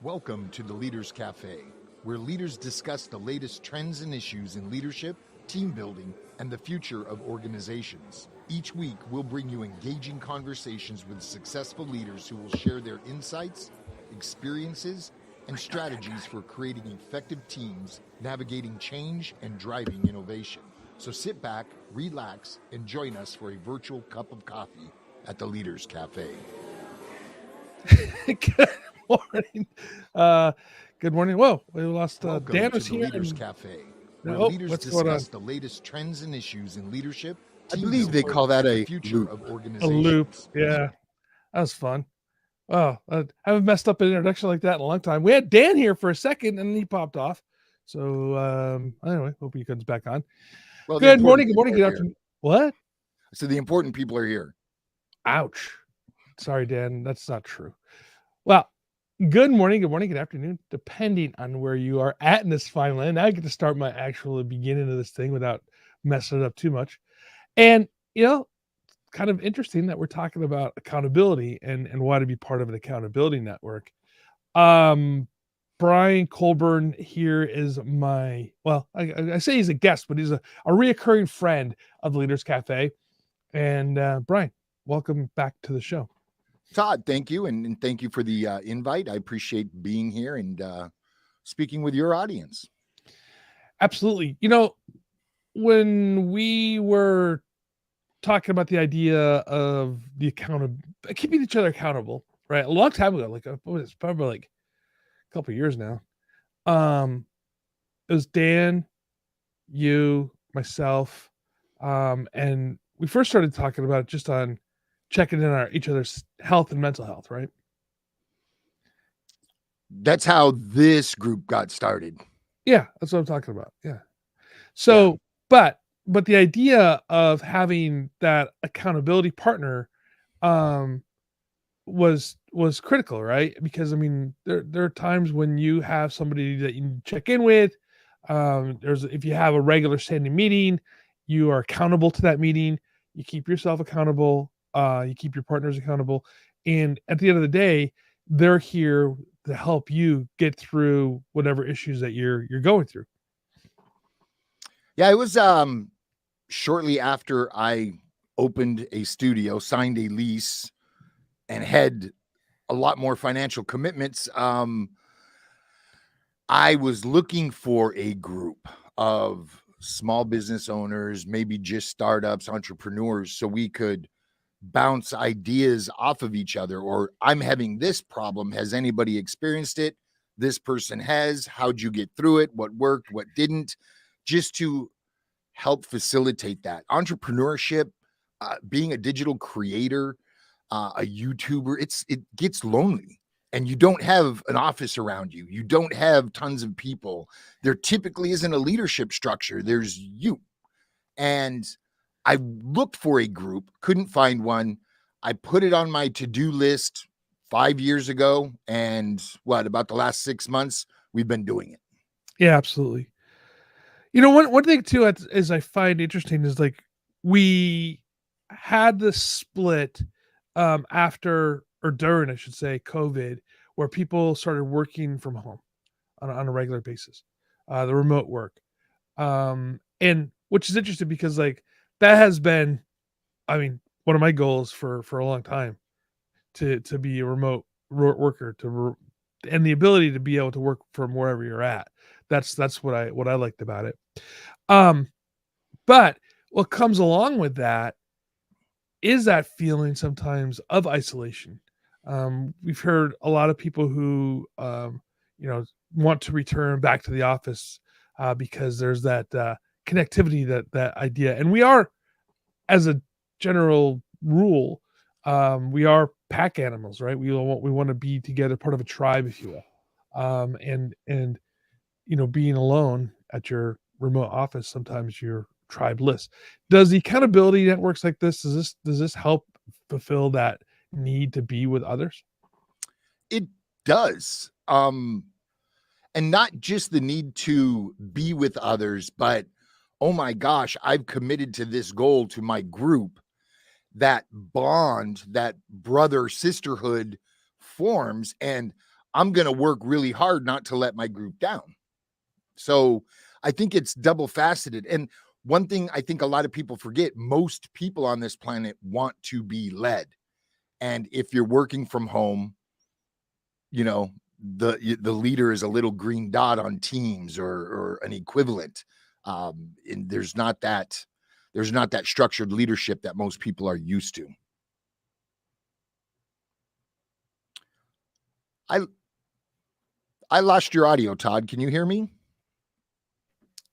Welcome to the Leaders Cafe, where leaders discuss the latest trends and issues in leadership, team building, and the future of organizations. Each week, we'll bring you engaging conversations with successful leaders who will share their insights, experiences, and strategies for creating effective teams, navigating change, and driving innovation. So sit back, relax, and join us for a virtual cup of coffee at the Leaders Cafe. Good morning. Good morning. Whoa, we lost Welcome Dan to was the here. Leaders Cafe, where Oh, leaders what's going on? discuss the latest trends and issues in leadership, I team believe they building, call that and the a future loop. of A loop. organizations. Yeah, that was fun. Oh, I haven't messed up an introduction like that in a long time. We had Dan here for a second and he popped off. So anyway, hope he comes back on. Well, Good morning, good afternoon. What? So the important people are here. Ouch. Sorry, Dan. That's not true. Well, good morning, good afternoon, depending on where you are at in this fine land. Now I get to start my actual beginning of this thing without messing it up too much. And, kind of interesting that we're talking about accountability and why to be part of an accountability network. Brian Colburn here is my, well, I say he's a guest, but he's a reoccurring friend of the Leaders Cafe. And Brian, welcome back to the show. Todd, thank you. And thank you for the invite. I appreciate being here and speaking with your audience. Absolutely. When we were talking about the idea of the keeping each other accountable, right? A long time ago, it's probably like a couple of years now. It was Dan, you, myself, and we first started talking about it just on checking in on each other's health and mental health, right? That's how this group got started. Yeah, that's what I'm talking about. Yeah. So, yeah. But the idea of having that accountability partner was critical, right? Because I mean, there are times when you have somebody that you check in with. If you have a regular standing meeting, you are accountable to that meeting. You keep yourself accountable. You keep your partners accountable, and at the end of the day, they're here to help you get through whatever issues that you're going through. Yeah, it was shortly after I opened a studio, signed a lease, and had a lot more financial commitments. I was looking for a group of small business owners, maybe just startups, entrepreneurs, so we could bounce ideas off of each other. Or I'm having this problem. Has anybody experienced it? This person has. How'd you get through it? What worked? What didn't? Just to help facilitate that. Entrepreneurship, being a digital creator, a YouTuber, it gets lonely. And you don't have an office around you. You don't have tons of people. There typically isn't a leadership structure. There's you. And I looked for a group, couldn't find one. I put it on my to-do list 5 years ago. And about the last 6 months, we've been doing it. Yeah, absolutely. One thing too is I find interesting is like we had the split after or during, I should say, COVID, where people started working from home on a regular basis, the remote work, and which is interesting because like that has been, I mean, one of my goals for a long time to be a remote worker and the ability to be able to work from wherever you're at. That's what I liked about it. But what comes along with that is that feeling sometimes of isolation. We've heard a lot of people who, want to return back to the office because there's that connectivity, that idea. And we are, as a general rule, we are pack animals, right? We want to be together, part of a tribe, if you will. And being alone at your remote office, sometimes you're tribeless. Does the accountability networks like this, does this help fulfill that need to be with others? It does. And not just the need to be with others, but oh my gosh, I've committed to this goal, to my group. That bond, that brother sisterhood forms. And I'm going to work really hard not to let my group down. So I think it's double faceted. And one thing I think a lot of people forget, most people on this planet want to be led. And if you're working from home, you know, the leader is a little green dot on Teams or an equivalent. And there's not that structured leadership that most people are used to. I lost your audio, Todd. Can you hear me?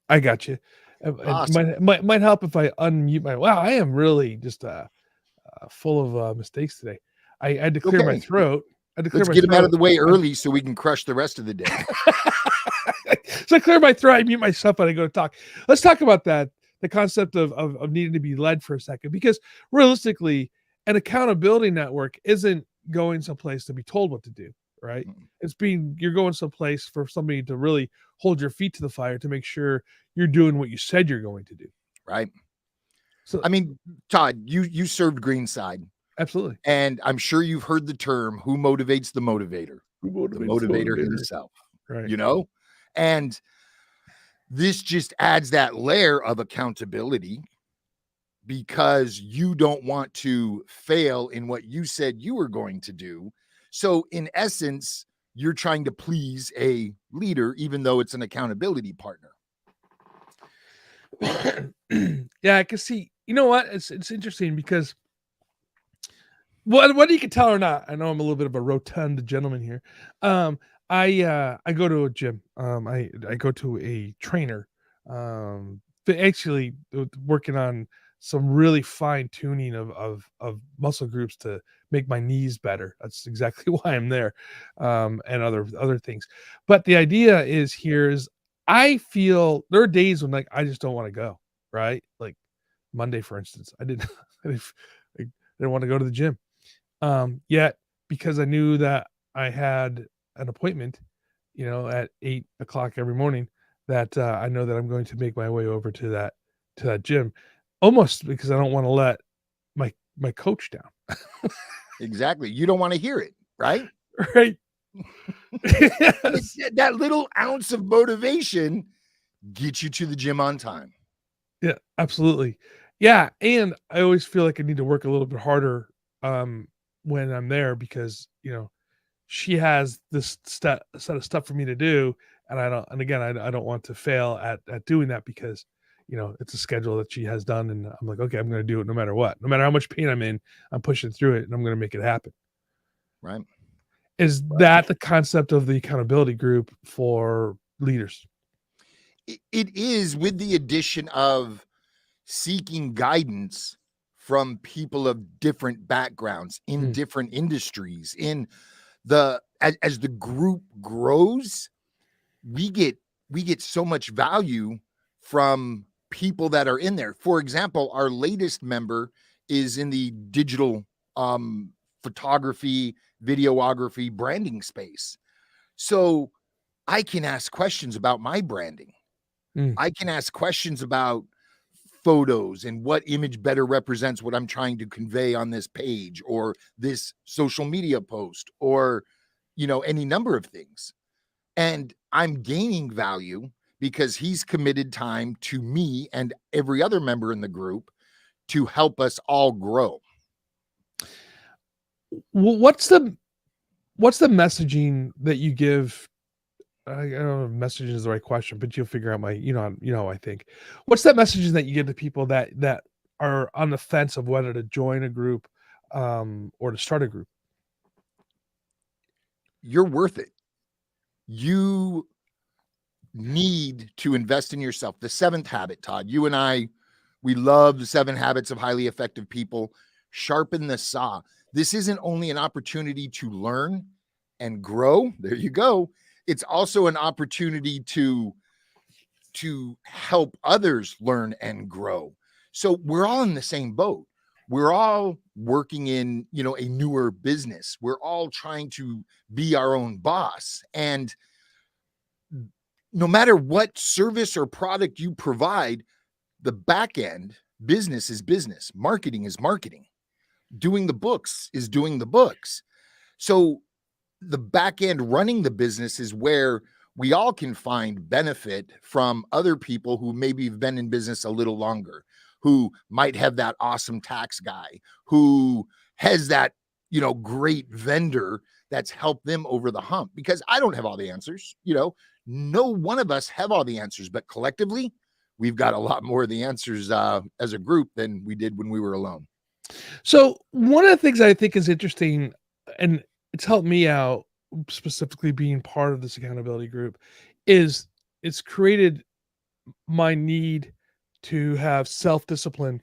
I got you. Awesome. It might help if I unmute my. Wow, I am really just full of mistakes today. I had to clear my throat. Let's get them out of the way early so we can crush the rest of the day. So I clear my throat. I mute myself and I go to talk. Let's talk about that. The concept of needing to be led for a second, because realistically, an accountability network isn't going someplace to be told what to do, right? You're going someplace for somebody to really hold your feet to the fire to make sure you're doing what you said you're going to do. Right. So, I mean, Todd, you served Greenside. Absolutely. And I'm sure you've heard the term, who motivates the motivator? The motivator himself, right? You know? And this just adds that layer of accountability, because you don't want to fail in what you said you were going to do. So in essence, you're trying to please a leader, even though it's an accountability partner. Yeah, I can see. You know what? It's interesting because whether you can tell or not, I know I'm a little bit of a rotund gentleman here. I go to a gym. I go to a trainer. But actually working on some really fine tuning of muscle groups to make my knees better. That's exactly why I'm there, and other things. But the idea is I feel there are days when like I just don't want to go. Right, like Monday, for instance, I didn't want to go to the gym. Yet because I knew that I had an appointment, at 8:00 every morning, that I know that I'm going to make my way over to that gym, almost because I don't want to let my coach down. Exactly. You don't want to hear it, right? Right. Yes. That little ounce of motivation gets you to the gym on time. Yeah, absolutely. Yeah, and I always feel like I need to work a little bit harder when I'm there, because she has this set of stuff for me to do, and I don't want to fail at doing that, because it's a schedule that she has done, and I'm like, okay, I'm going to do it no matter what, no matter how much pain I'm in, I'm pushing through it, and I'm going to make it happen. Right. Is that the concept of the accountability group for leaders? It is, with the addition of seeking guidance from people of different backgrounds in different industries. As the group grows, we get so much value from people that are in there. For example, our latest member is in the digital photography, videography, branding space. So I can ask questions about my branding. I can ask questions about photos and what image better represents what I'm trying to convey on this page or this social media post, or any number of things. And I'm gaining value because he's committed time to me and every other member in the group to help us all grow. What's the messaging that you give? I don't know if messaging is the right question, but you'll figure out my, I think. What's that messaging that you give to people that are on the fence of whether to join a group or to start a group? You're worth it. You need to invest in yourself. The 7th habit, Todd, you and I, we love the 7 habits of highly effective people. Sharpen the saw. This isn't only an opportunity to learn and grow. There you go. It's also an opportunity to help others learn and grow. So we're all in the same boat. We're all working in, a newer business. We're all trying to be our own boss. And no matter what service or product you provide, the back end business is business. Marketing is marketing. Doing the books is doing the books. So the back end running the business is where we all can find benefit from other people who maybe have been in business a little longer, who might have that awesome tax guy, who has that, great vendor that's helped them over the hump. Because I don't have all the answers, no one of us have all the answers, but collectively, we've got a lot more of the answers as a group than we did when we were alone. So one of the things I think is interesting, and it's helped me out specifically being part of this accountability group, is it's created my need to have self-discipline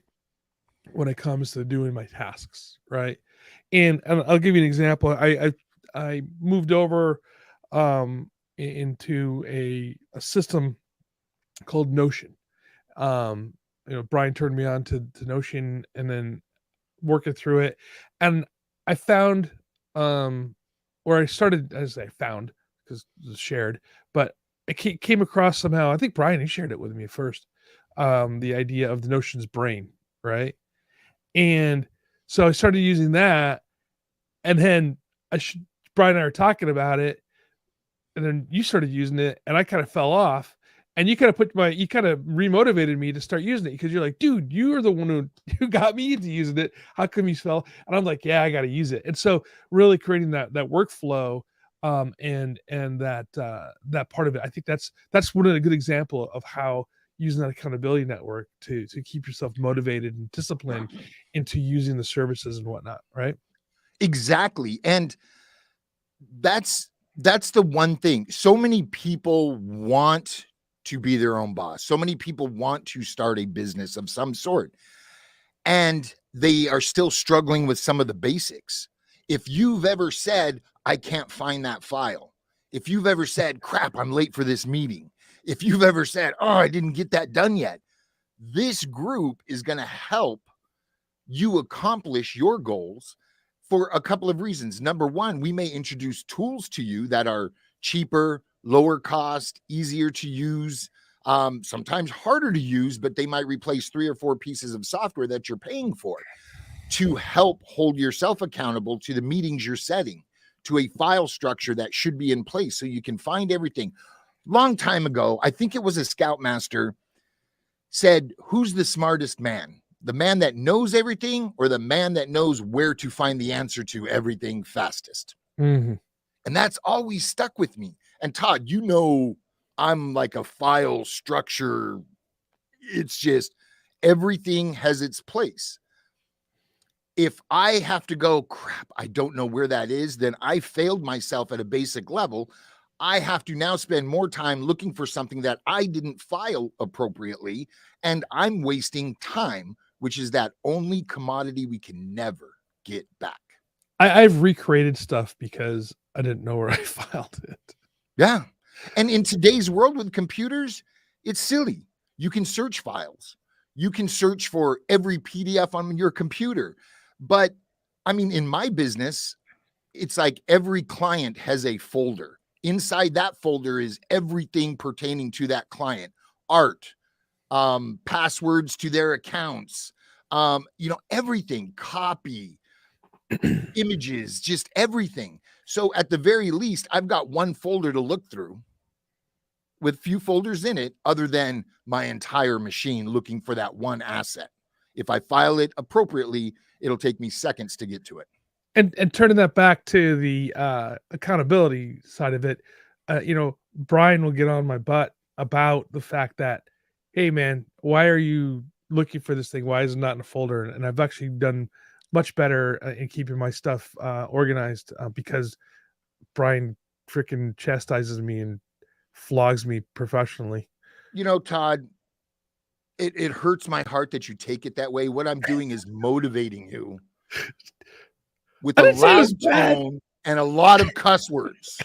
when it comes to doing my tasks, right? And I'll give you an example. I moved over into a system called Notion. Brian turned me on to Notion, and then working through it, and I found, or I started, as I found, because it was shared, but I came across somehow. I think Brian, he shared it with me first. The idea of the Notion's brain, right? And so I started using that, and then Brian and I were talking about it, and then you started using it, and I kind of fell off. And you kind of remotivated me to start using it, because you're like, dude, you are the one who got me into using it. How come you fell? And I'm like, yeah, I got to use it. And so really creating that workflow, and that part of it, I think that's one of the good example of how using that accountability network to keep yourself motivated and disciplined into using the services and whatnot, right? Exactly. And that's the one thing. So many people want to be their own boss. So many people want to start a business of some sort, and they are still struggling with some of the basics. If you've ever said, I can't find that file, if you've ever said, crap, I'm late for this meeting, if you've ever said, oh, I didn't get that done yet, this group is going to help you accomplish your goals for a couple of reasons. Number one, we may introduce tools to you that are cheaper, lower cost, easier to use, sometimes harder to use, but they might replace 3 or 4 pieces of software that you're paying for to help hold yourself accountable to the meetings you're setting, to a file structure that should be in place so you can find everything. Long time ago, I think it was a Scoutmaster said, who's the smartest man? The man that knows everything, or the man that knows where to find the answer to everything fastest? Mm-hmm. And that's always stuck with me. And Todd, I'm like a file structure. It's just everything has its place. If I have to go, crap, I don't know where that is, then I failed myself at a basic level. I have to now spend more time looking for something that I didn't file appropriately, and I'm wasting time, which is that only commodity we can never get back. I've recreated stuff because I didn't know where I filed it. Yeah. And in today's world with computers, it's silly. You can search files. You can search for every PDF on your computer. But I mean, in my business, it's like every client has a folder. Inside that folder is everything pertaining to that client: art, passwords to their accounts, everything, copy, images, just everything. So at the very least, I've got one folder to look through with few folders in it, other than my entire machine looking for that one asset. If I file it appropriately, it'll take me seconds to get to it. And turning that back to the accountability side of it, Brian will get on my butt about the fact that, hey man, why are you looking for this thing? Why is it not in a folder? And I've actually done much better in keeping my stuff organized, because Brian freaking chastises me and flogs me professionally. Todd, it hurts my heart that you take it that way. What I'm doing is motivating you with a loud tone and a lot of cuss words.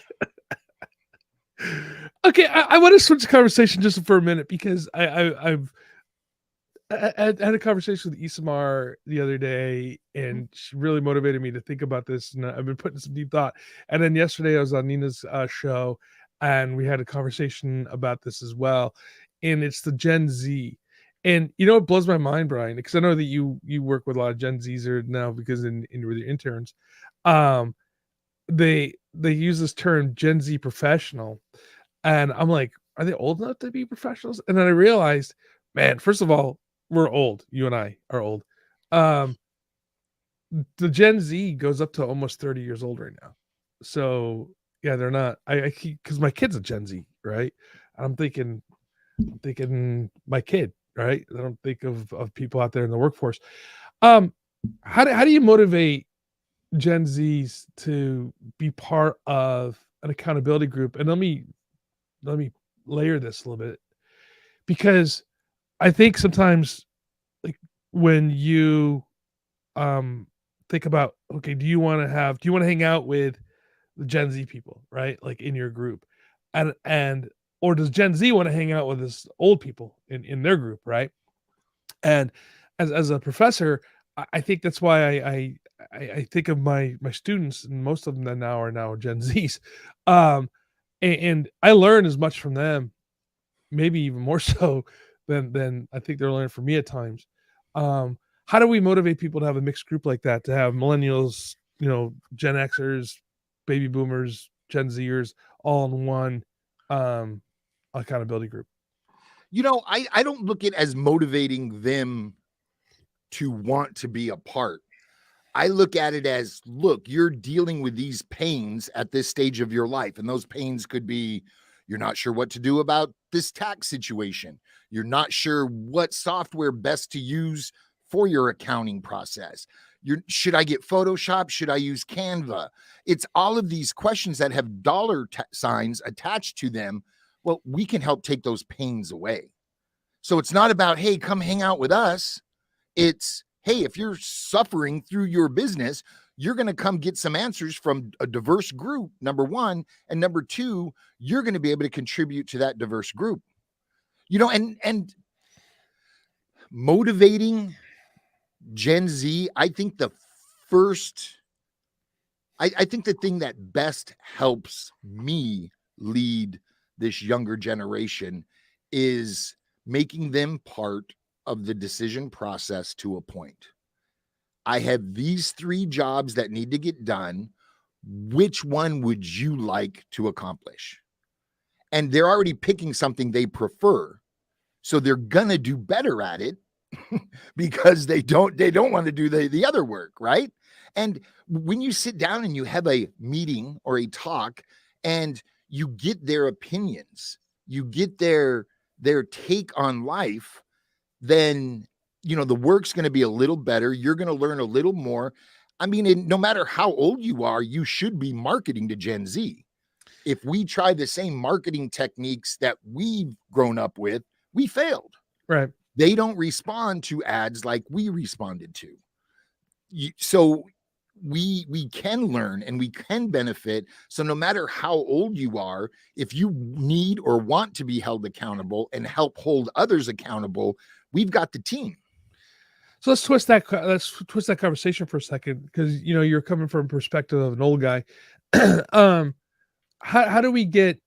Okay, I want to switch the conversation just for a minute, because I had a conversation with Isamar the other day, and she really motivated me to think about this, and I've been putting some deep thought. And then yesterday I was on Nina's show, and we had a conversation about this as well, and it's the Gen Z. And it blows my mind, Brian, because I know that you work with a lot of Gen Zers now, because in with your interns, they they use this term Gen Z professional, and I'm like, are they old enough to be professionals? And then I realized, man, first of all, we're old. You and I are old. Um, the Gen Z goes up to almost 30 years old right now. So yeah, they're not. I keep because my kid's a Gen Z, right? I'm thinking my kid, right? I don't think of people out there in the workforce. Um, how do you motivate Gen Zs to be part of an accountability group? And let me layer this a little bit, because I think sometimes, like, when you um think about, okay, do you want to hang out with the Gen Z people, right? Like in your group. And or does Gen Z want to hang out with this old people in their group, right? And as a professor, I think that's why I think of my students, and most of them that now are now Gen Zs. Um and I learn as much from them, maybe even more so than I think they're learning from me at times. Um, how do we motivate people to have a mixed group like that? To have millennials, Gen Xers, baby boomers, Gen Zers, all in one um, accountability group. I don't look at it as motivating them to want to be a part. I look at it as, look, you're dealing with these pains at this stage of your life. And those pains could be, you're not sure what to do about this tax situation. You're not sure what software best to use for your accounting process. Should I get Photoshop? Should I use Canva? It's all of these questions that have dollar signs attached to them. Well, we can help take those pains away. So it's not about, hey, come hang out with us. It's, hey, if you're suffering through your business, you're going to come get some answers from a diverse group, number one. And number two, you're going to be able to contribute to that diverse group. And motivating Gen Z, I think I think the thing that best helps me lead this younger generation is making them part of the decision process to a point. I have these 3 jobs that need to get done. Which one would you like to accomplish? And they're already picking something they prefer. So they're going to do better at it because they don't want to do the other work, right? And when you sit down and you have a meeting or a talk and you get their opinions, you get their take on life, then the work's going to be a little better. You're going to learn a little more. I mean, no matter how old you are, you should be marketing to Gen Z. If we try the same marketing techniques that we've grown up with, we failed. Right. They don't respond to ads like we responded to. So we can learn and we can benefit. So no matter how old you are, if you need or want to be held accountable and help hold others accountable, we've got the team. So let's twist that conversation for a second, because you're coming from a perspective of an old guy. um, how do we get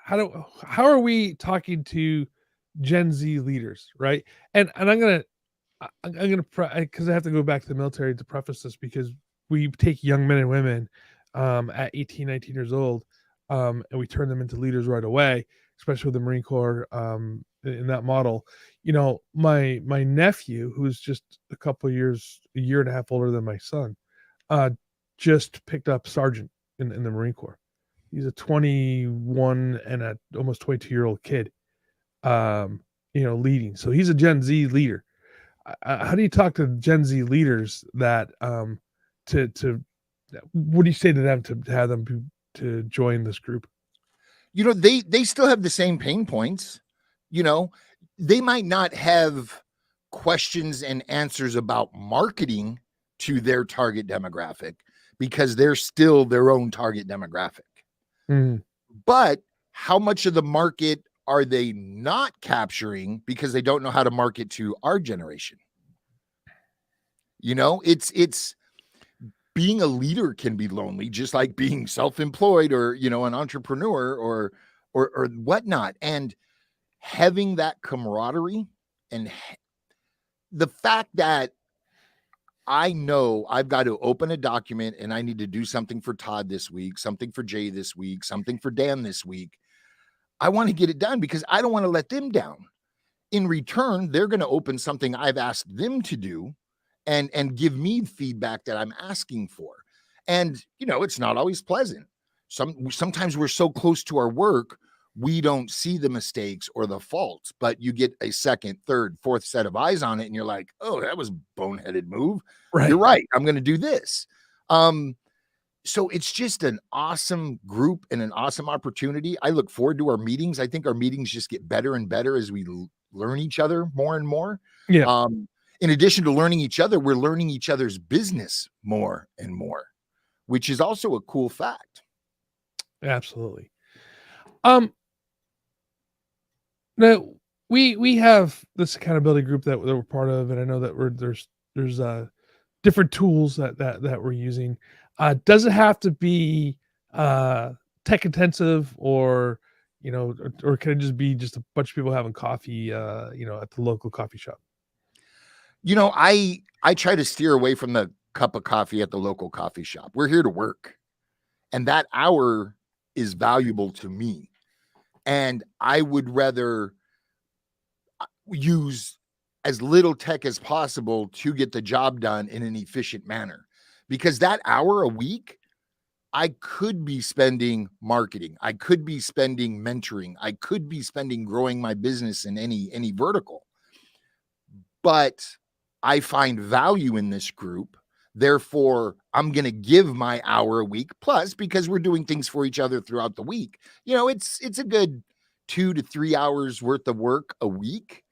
how are we talking to Gen Z leaders, right? And I'm gonna because I have to go back to the military to preface this, because we take young men and women at 18, 19 years old, and we turn them into leaders right away, especially with the Marine Corps in that model. My nephew, who's just a year and a half older than my son, uh, just picked up sergeant in the Marine Corps. He's a 21 and a almost 22-year-old kid, leading. So he's a Gen Z leader. How do you talk to Gen Z leaders that to what do you say to them to have them to join this group? They still have the same pain points. You know, they might not have questions and answers about marketing to their target demographic because they're still their own target demographic. Mm. But how much of the market are they not capturing because they don't know how to market to our generation? It's being a leader can be lonely, just like being self-employed or, an entrepreneur or whatnot. And having that camaraderie and the fact that I know I've got to open a document and I need to do something for Todd this week, something for Jay this week, something for Dan this week. I want to get it done because I don't want to let them down. In return, they're going to open something I've asked them to do and give me feedback that I'm asking for. And it's not always pleasant. Sometimes we're so close to our work, we don't see the mistakes or the faults, but you get a second, third, fourth set of eyes on it and you're like, "Oh, that was a boneheaded move. Right. You're right. I'm going to do this." So it's just an awesome group and an awesome opportunity. I look forward to our meetings. I think our meetings just get better and better as we learn each other more and more. Yeah. In addition to learning each other, we're learning each other's business more and more, which is also a cool fact. Absolutely. Now we have this accountability group that we're part of, and I know that there's different tools that we're using. Does it have to be tech intensive, or or can it just be just a bunch of people having coffee, at the local coffee shop? I try to steer away from the cup of coffee at the local coffee shop. We're here to work, and that hour is valuable to me. And I would rather use as little tech as possible to get the job done in an efficient manner. Because that hour a week, I could be spending marketing, I could be spending mentoring, I could be spending growing my business in any vertical. But I find value in this group. Therefore, I'm going to give my hour a week plus, because we're doing things for each other throughout the week. It's a good 2 to 3 hours worth of work a week,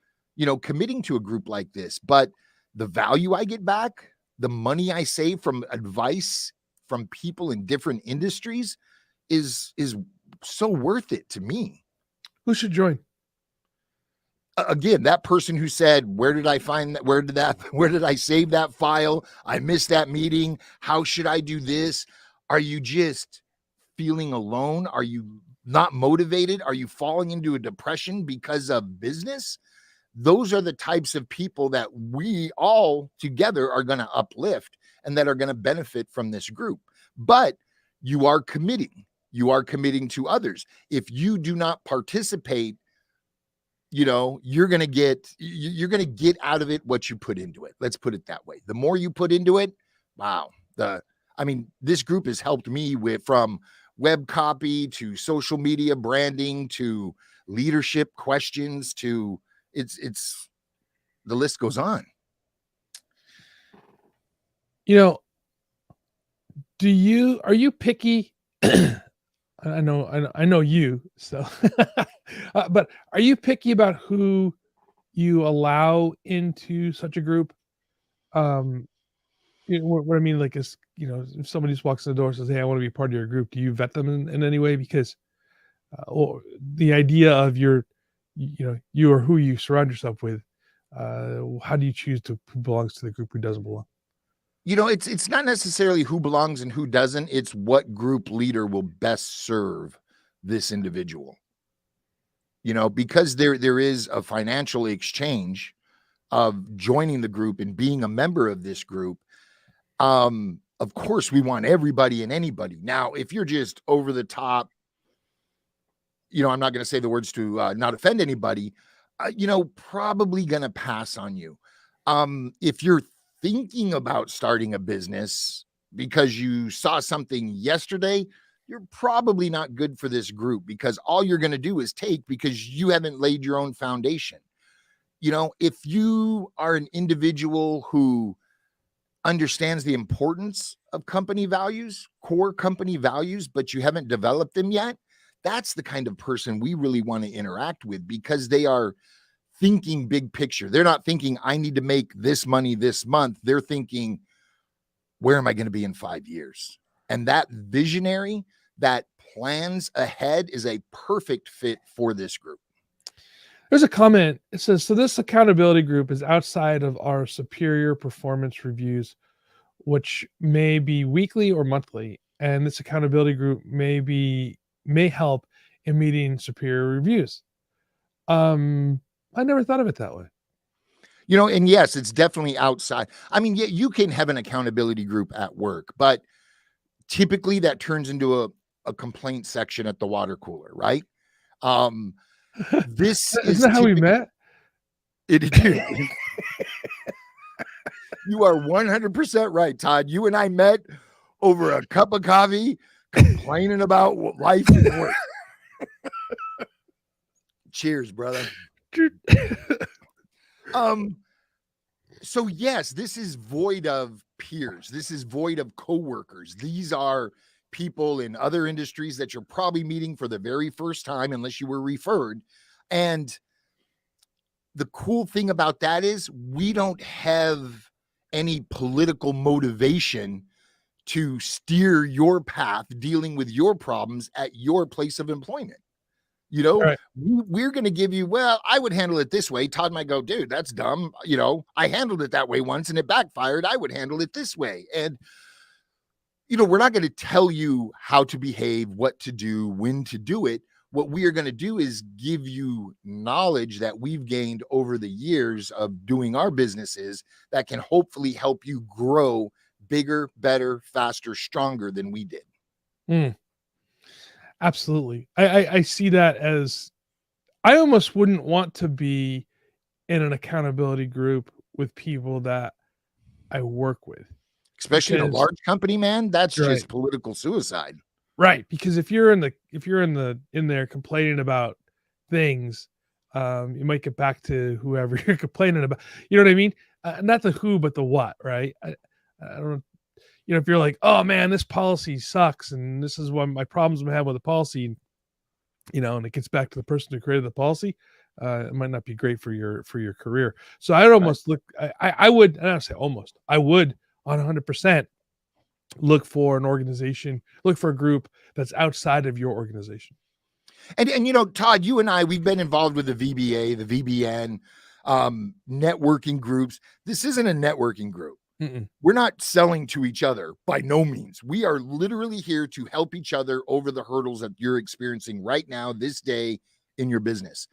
committing to a group like this. But the value I get back, the money I save from advice from people in different industries is so worth it to me. Who should join? Again, that person who said, where did I find that? Where did I save that file? I missed that meeting. How should I do this? Are you just feeling alone? Are you not motivated? Are you falling into a depression because of business? Those are the types of people that we all together are going to uplift and that are going to benefit from this group. But you are committing to others. If you do not participate, you're going to get out of it what you put into it. Let's put it that way. The more you put into it, wow. This group has helped me from web copy to social media branding to leadership questions to it's the list goes on. Are you picky? I know you, so but are you picky about who you allow into such a group? What I mean, like, is if somebody just walks in the door and says, "Hey, I want to be part of your group," do you vet them in any way? Because or the idea of you are who you surround yourself with. How do you choose who belongs to the group, who doesn't belong? It's not necessarily who belongs and who doesn't. It's what group leader will best serve this individual. Because there is a financial exchange of joining the group and being a member of this group. Of course, we want everybody and anybody. Now, if you're just over the top, I'm not going to say the words to not offend anybody, probably going to pass on you. If you're thinking about starting a business because you saw something yesterday, you're probably not good for this group, because all you're going to do is take, because you haven't laid your own foundation. If you are an individual who understands the importance of company values, core company values, but you haven't developed them yet, that's the kind of person we really want to interact with, because they are thinking big picture. They're not thinking, I need to make this money this month. They're thinking, where am I going to be in 5 years? And that visionary that plans ahead is a perfect fit for this group. There's a comment. It says, so this accountability group is outside of our superior performance reviews, which may be weekly or monthly. And this accountability group may help in meeting superior reviews. I never thought of it that way. And yes, it's definitely outside. I mean, yeah, you can have an accountability group at work, but typically that turns into a complaint section at the water cooler, right? Um, this Isn't is that how we typically met? dude, you are 100% right, Todd. You and I met over a cup of coffee, complaining about life and work. Cheers, brother. So yes, this is void of peers. This is void of coworkers. These are people in other industries that you're probably meeting for the very first time, unless you were referred. And the cool thing about that is we don't have any political motivation to steer your path dealing with your problems at your place of employment. Right. We're going to give you, well, I would handle it this way. Todd might go, dude, that's dumb. I handled it that way once and it backfired. I would handle it this way. And, we're not going to tell you how to behave, what to do, when to do it. What we are going to do is give you knowledge that we've gained over the years of doing our businesses that can hopefully help you grow bigger, better, faster, stronger than we did. Mm. Absolutely. I see that as, I almost wouldn't want to be in an accountability group with people that I work with. Especially in a large company, man, that's Right. just political suicide. Right, because if you're in there complaining about things, you might get back to whoever you're complaining about. You know what I mean? Not the who, but the what, right? I don't, if you're like, oh man, this policy sucks, and this is what my problems I have with the policy, and it gets back to the person who created the policy, it might not be great for your career. So I'd almost look, I would, I don't say almost, I would on 100% look for an organization, look for a group that's outside of your organization. And Todd, you and I, we've been involved with the VBA, the VBN, networking groups. This isn't a networking group. Mm-mm. We're not selling to each other by no means. We are literally here to help each other over the hurdles that you're experiencing right now, this day in your business.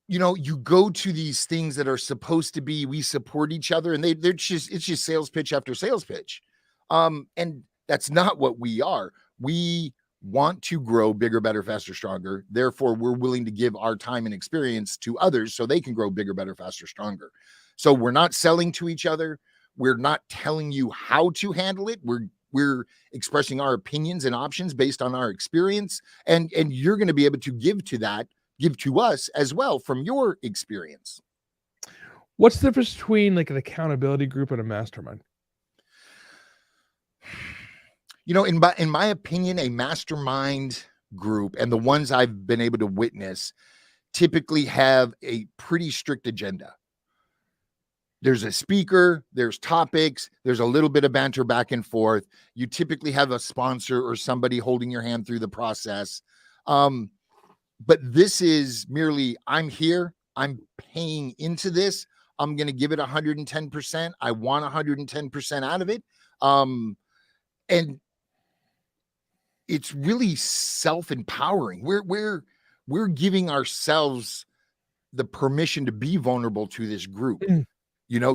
You go to these things that are supposed to be, we support each other, and it's just sales pitch after sales pitch. And that's not what we are. We want to grow bigger, better, faster, stronger. Therefore, we're willing to give our time and experience to others so they can grow bigger, better, faster, stronger. So we're not selling to each other. We're not telling you how to handle it. We're expressing our opinions and options based on our experience. And you're going to be able to give to us as well from your experience. What's the difference between like an accountability group and a mastermind? In my opinion, a mastermind group, and the ones I've been able to witness, typically have a pretty strict agenda. There's a speaker, there's topics, there's a little bit of banter back and forth. You typically have a sponsor or somebody holding your hand through the process. But this is merely, I'm here, I'm paying into this, I'm going to give it 110%. I want 110% out of it. And it's really self-empowering. We're giving ourselves the permission to be vulnerable to this group.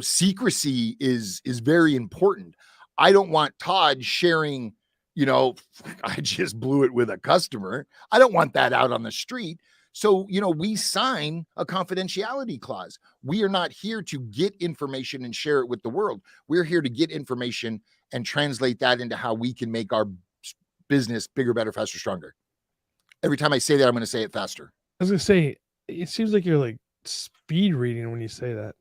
Secrecy is very important. I don't want Todd sharing, I just blew it with a customer. I don't want that out on the street. So, we sign a confidentiality clause. We are not here to get information and share it with the world. We're here to get information and translate that into how we can make our business bigger, better, faster, stronger. Every time I say that, I'm going to say it faster. I was going to say, it seems like you're like speed reading when you say that.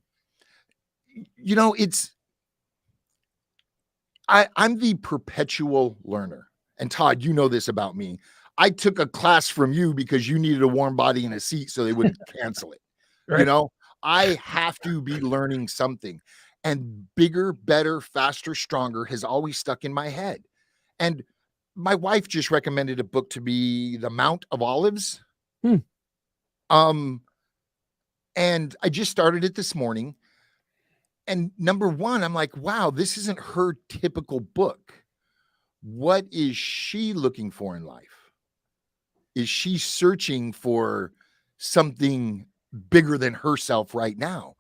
I'm the perpetual learner. And Todd, you know this about me. I took a class from you because you needed a warm body in a seat so they wouldn't cancel it. Right. I have to be learning something. And bigger, better, faster, stronger has always stuck in my head. And my wife just recommended a book to me, The Mount of Olives. And I just started it this morning. And number one, I'm like, wow, this isn't her typical book. What is she looking for in life? Is she searching for something bigger than herself right now?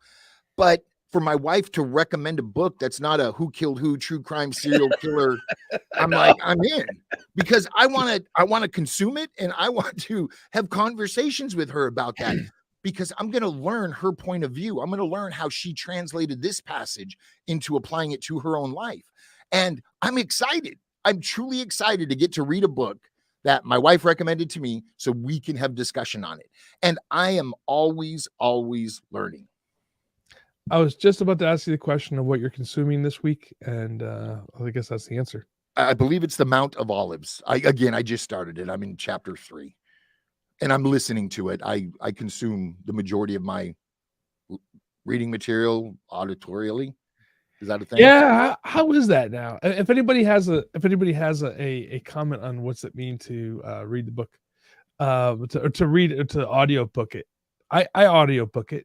But for my wife to recommend a book that's not a who killed who, true crime serial killer, I'm like, I'm in, because I want to consume it, and I want to have conversations with her about that, because I'm going to learn her point of view. I'm going to learn how she translated this passage into applying it to her own life. And I'm excited. I'm truly excited to get to read a book that my wife recommended to me so we can have discussion on it. And I am always learning. I was just about to ask you the question of what you're consuming this week, and I guess that's the answer. I believe it's the Mount of Olives. I just started it. I'm in chapter 3, and I'm listening to it. I consume the majority of my reading material auditorially. Is that a thing? Yeah. How is that now? If anybody has a comment on what's it mean to read the book, to read, to audio book it. I audio book it.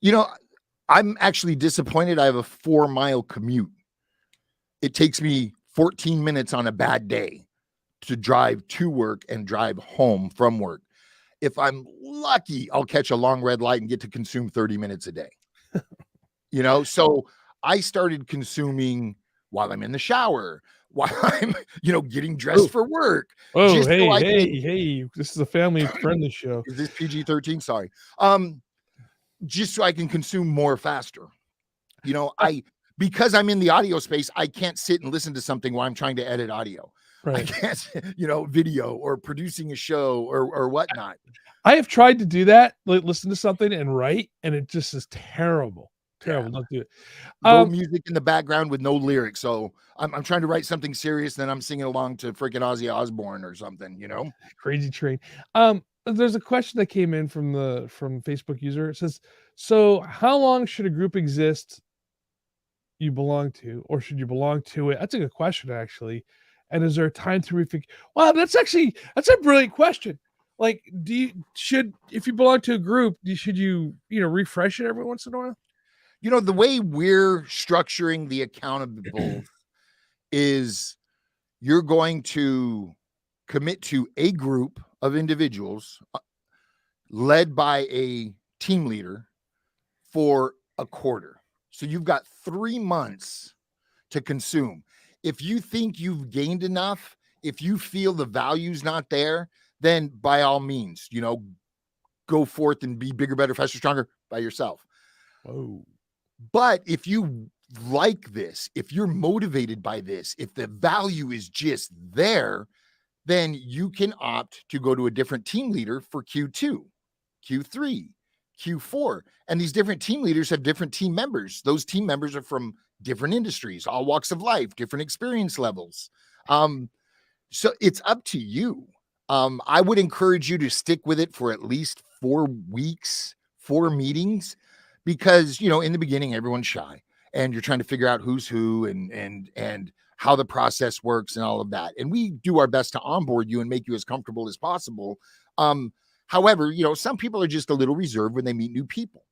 You know, I'm actually disappointed. I have a 4-mile commute. It takes me 14 minutes on a bad day to drive to work and drive home from work. If I'm lucky, I'll catch a long red light and get to consume 30 minutes a day. So I started consuming while I'm in the shower, while I'm, getting dressed for work. Oh, hey, this is a family-friendly show. Is this PG-13? Sorry. Just so I can consume more faster. Because I'm in the audio space, I can't sit and listen to something while I'm trying to edit audio. Right. I can't, video or producing a show or whatnot. I have tried to do that, like listen to something and write, and it just is terrible. Terrible. Don't do it. No music in the background with no lyrics. So I'm trying to write something serious, then I'm singing along to freaking Ozzy Osbourne or something, Crazy train. There's a question that came in from Facebook user. It says, so how long should a group exist you belong to, or should you belong to it? That's a good question, actually. And is there a time to rethink? Well, that's a brilliant question. Like, if you belong to a group, should you refresh it every once in a while? The way we're structuring the accountable is you're going to commit to a group of individuals led by a team leader for a quarter. So you've got 3 months to consume. If you think you've gained enough, if you feel the value's not there, then by all means, go forth and be bigger, better, faster, stronger by yourself. Oh. But if you like this, if you're motivated by this, if the value is just there, then you can opt to go to a different team leader for Q2, Q3, Q4. And these different team leaders have different team members. Those team members are from different industries, all walks of life, different experience levels. So it's up to you. I would encourage you to stick with it for at least 4 weeks, 4 meetings, because, in the beginning, everyone's shy and you're trying to figure out who's who and how the process works and all of that. And we do our best to onboard you and make you as comfortable as possible. However, some people are just a little reserved when they meet new people.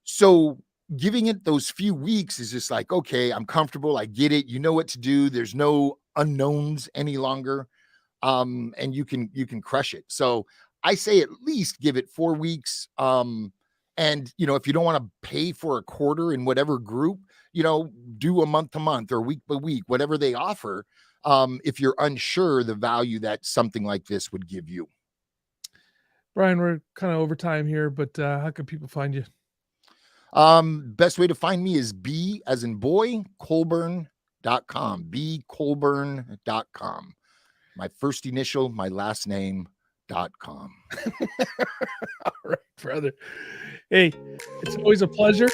So giving it those few weeks is just like, okay, I'm comfortable. I get it. You know what to do. There's no unknowns any longer. And you can crush it. So I say at least give it 4 weeks. And, if you don't want to pay for a quarter in whatever group, do a month to month or week by week, whatever they offer. If you're unsure the value that something like this would give you. Brian, we're kind of over time here, but how can people find you? Best way to find me is B as in boy, Colburn.com, bcolburn.com. My first initial, my last name.com. All right, brother. Hey, it's always a pleasure.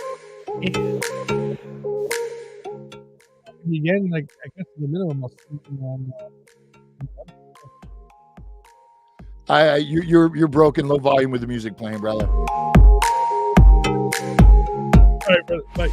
Again, like I guess the minimum of you're broken, low volume with the music playing, brother. All right, brother. Bye.